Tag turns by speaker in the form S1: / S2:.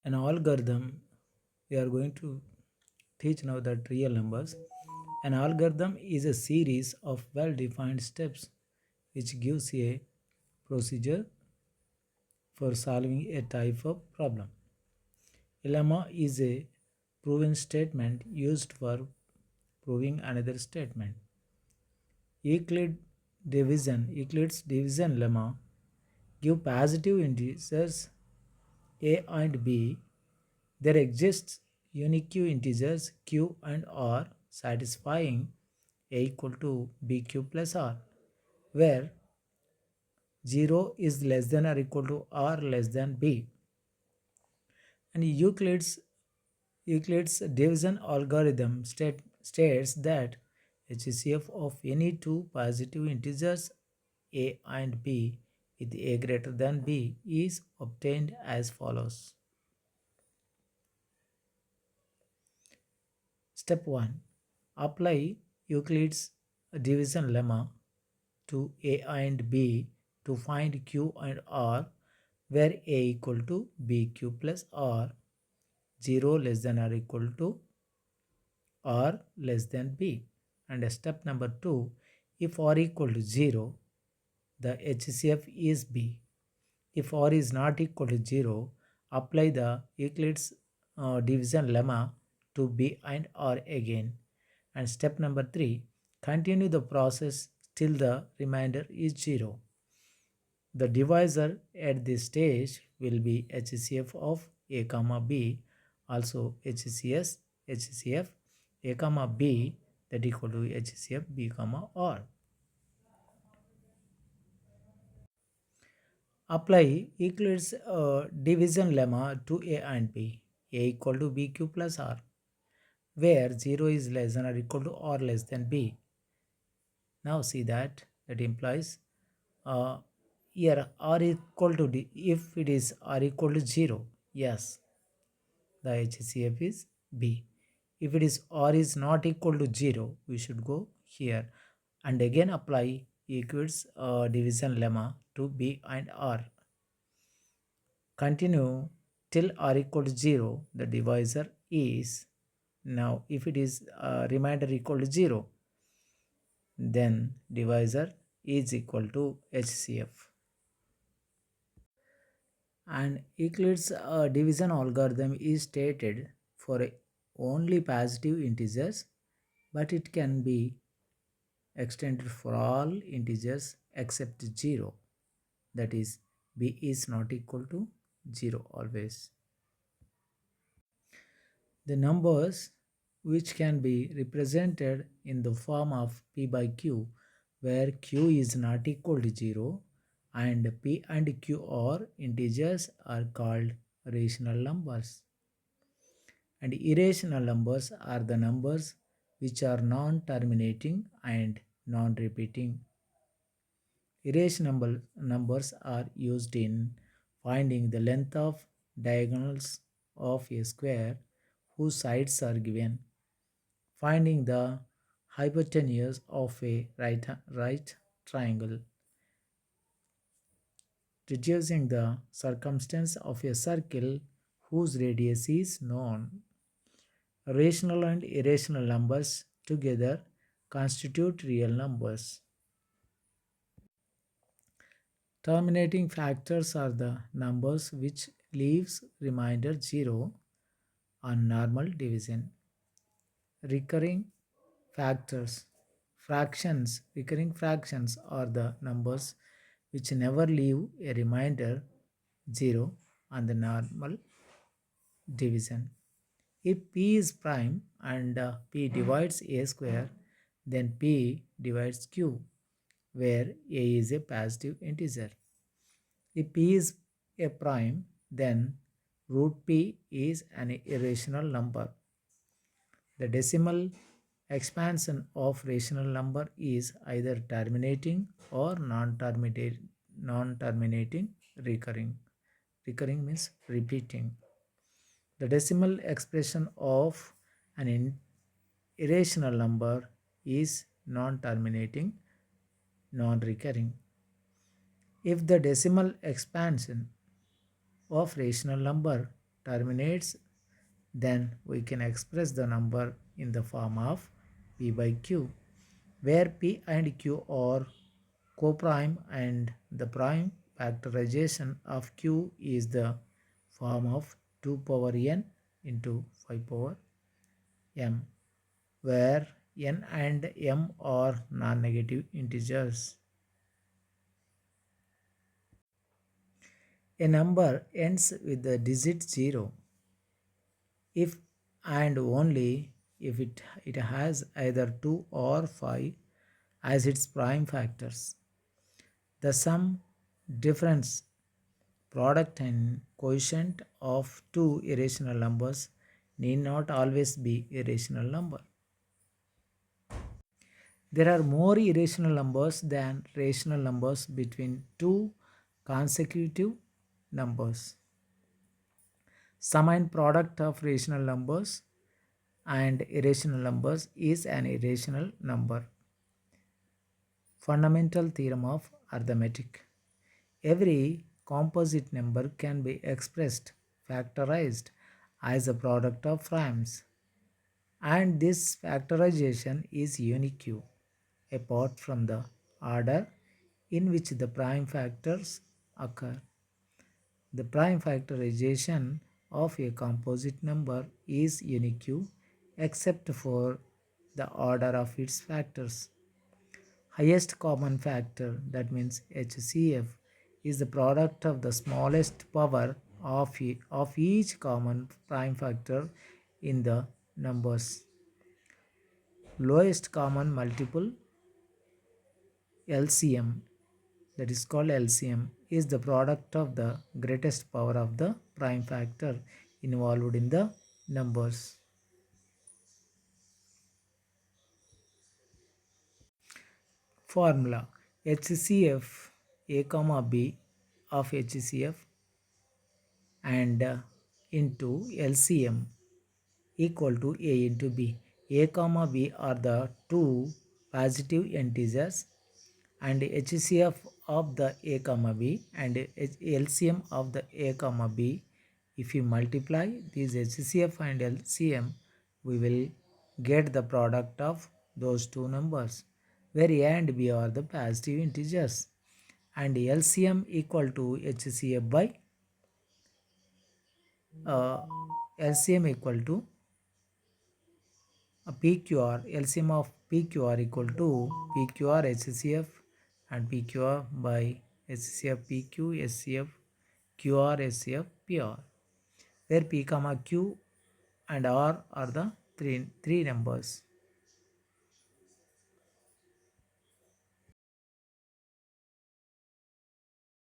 S1: An algorithm, we are going to teach now that real numbers. An algorithm is a series of well defined steps which gives a procedure for solving a type of problem. A lemma is a proven statement used for proving another statement. Euclid's division lemma give positive integers a and b. There exists unique integers q and r satisfying a equal to bq plus r, where 0 is less than or equal to r less than b. And Euclid's division algorithm states that HCF of any two positive integers a and b with a greater than b is obtained as follows. Step 1. Apply Euclid's division lemma to a and b to find q and r, where a equal to bq plus r, 0 less than or equal to r less than b. And step number 2, if r equal to 0, the HCF is b. If r is not equal to 0, apply the Euclid's division lemma to b and r again. And step number 3, continue the process till the remainder is 0. The divisor at this stage will be HCF of a comma b, also HCF a comma b, that equal to HCF b comma r. Apply Euclid's division lemma to a and b. A equal to bq plus r, where 0 is less than or equal to r less than b. Now see that implies here r equal to d, if it is r equal to 0, yes, the HCF is b. If it is r is not equal to 0, we should go here and again apply Euclid's division lemma to b and r. Continue till r equal to 0, the divisor is, now if it is remainder equal to 0, then divisor is equal to HCF. And Euclid's division algorithm is stated for only positive integers, but it can be extended for all integers except 0, that is b is not equal to 0 always. The numbers which can be represented in the form of p by q, where q is not equal to 0 and p and q are integers, are called rational numbers. And irrational numbers are the numbers which are non-terminating and non-repeating. Irrational numbers are used in finding the length of diagonals of a square whose sides are given, finding the hypotenuse of a right triangle, reducing the circumference of a circle whose radius is known. Rational and irrational numbers together constitute real numbers. Terminating factors are the numbers which leaves remainder 0 on normal division. Recurring factors, recurring fractions are the numbers which never leave a remainder 0 on the normal division. If p is prime and p divides a square, then p divides q, where a is a positive integer. If p is a prime, then root p is an irrational number. The decimal expansion of rational number is either terminating or non-terminating recurring. Recurring means repeating. The decimal expression of an irrational number is non-terminating, non-recurring. If the decimal expansion of rational number terminates, then we can express the number in the form of P by Q, where P and Q are coprime and the prime factorization of Q is the form of 2 power n into 5 power m, where n and m are non-negative integers. A number ends with the digit 0 if and only if it has either 2 or 5 as its prime factors. The sum, difference, product and quotient of two irrational numbers need not always be irrational number. There are more irrational numbers than rational numbers between two consecutive numbers. Sum and product of rational numbers and irrational numbers is an irrational number. Fundamental theorem of arithmetic. Every composite number can be expressed factorized as a product of primes, and this factorization is unique apart from the order in which the prime factors occur. The prime factorization of a composite number is unique except for the order of its factors. Highest common factor, that means HCF, is the product of the smallest power of each common prime factor in the numbers. Lowest common multiple, LCM, that is called LCM, is the product of the greatest power of the prime factor involved in the numbers. Formula: HCF A comma B of HCF and into LCM equal to A into B. A comma B are the two positive integers, and HCF of the A comma B and LCM of the A comma B. If you multiply these HCF and LCM, we will get the product of those two numbers, where A and B are the positive integers, and LCM equal to HCF by LCM equal to PQR. LCM of PQR equal to PQR HCF and PQR by HCF PQ SCF QR SCF PR, where P comma Q and R are the three numbers.